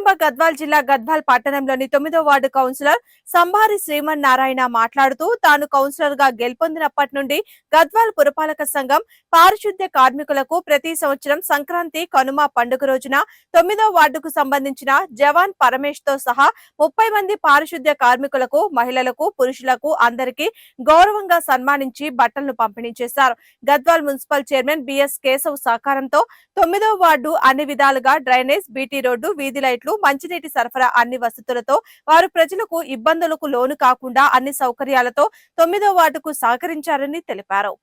జోగులాంబ గద్వాల్ జిల్లా గద్వాల్ పట్టణంలోని 9వ ward councillor సంభారి Shriman Narayana మాట్లాడుతూ తాను కౌన్సిలర్ గా గెలుపొందినప్పటి నుండి గద్వాల్ పురపాలక సంఘం పారిశుద్ధ్య కార్మికులకు ప్రతి సంవత్సరం సంక్రాంతి కనుమ పండుగ రోజున 9వ వార్డుకు సంబంధించిన జవాన్ పరమేష్ తో సహా 30 మంది పారిశుద్ధ్య కార్మికులకు మహిళలకు పురుషులకు అందరికీ గౌరవంగా సన్మానించి బట్టలను పంపిణీ చేశారు. Gadwal municipal chairman BS Keshav సహకారంతో 9వ వార్డు అన్ని విధాలుగా డ్రైనేజ్, బీటీ రోడ్డు, వీధి లైట్లు, మంచినీటి సరఫరా అన్ని వసతులతో వారు ప్రజలకు ఇబ్బందులకు లోను కాకుండా అన్ని సౌకర్యాలతో 9వ వార్డుకు సహకరించారని తెలిపారు.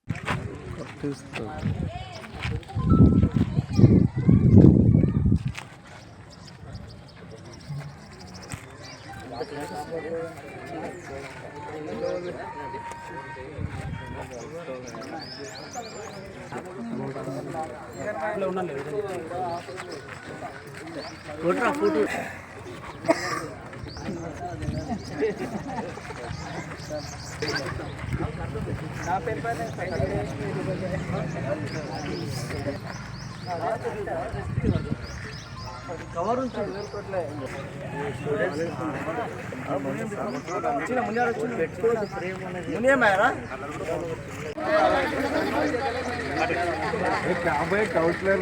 కౌన్సిలర్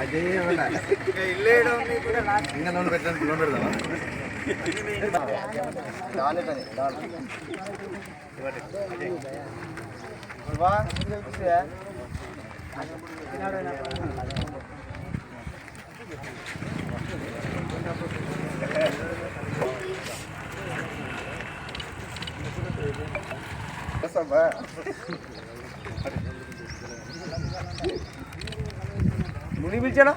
అదే ఇంకా లోన్ పెట్టడానికి లోన్ పెడదామా ముని పిలిచాడా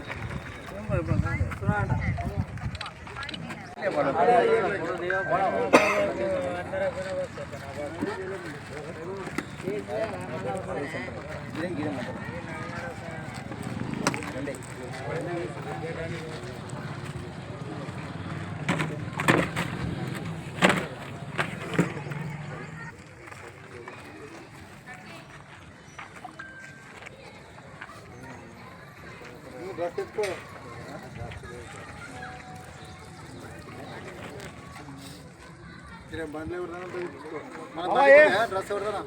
డ్రెస్ ఎవరిదా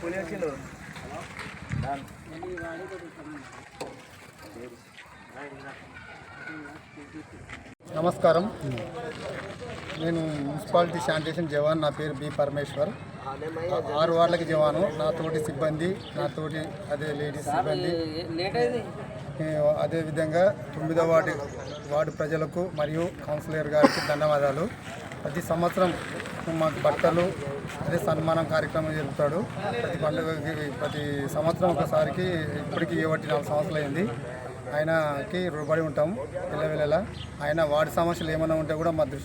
పులి వచ్చిండు. నమస్కారం, నేను మున్సిపాలిటీ శానిటేషన్ జవాన్. నా పేరు బి పరమేశ్వర్. 6 వార్డులకి జవాను. నా తోటి సిబ్బంది, అదే లేడీస్ సిబ్బంది, అదేవిధంగా 9వ వార్డు ప్రజలకు మరియు కౌన్సిలర్ గారికి ధన్యవాదాలు. ప్రతి సంవత్సరం మాకు బట్టలు, అదే సన్మానం కార్యక్రమం జరుపుతాడు. ప్రతి పండుగకి, ప్రతి సంవత్సరం ఒకసారికి. ఇప్పటికీ 4 సంవత్సరాలు అయింది. ఆయనకి రుణపడి ఉంటాము వెళ్ళవేళలా. ఆయన వార్డు సమస్యలు ఏమైనా ఉంటే కూడా మా దృష్టి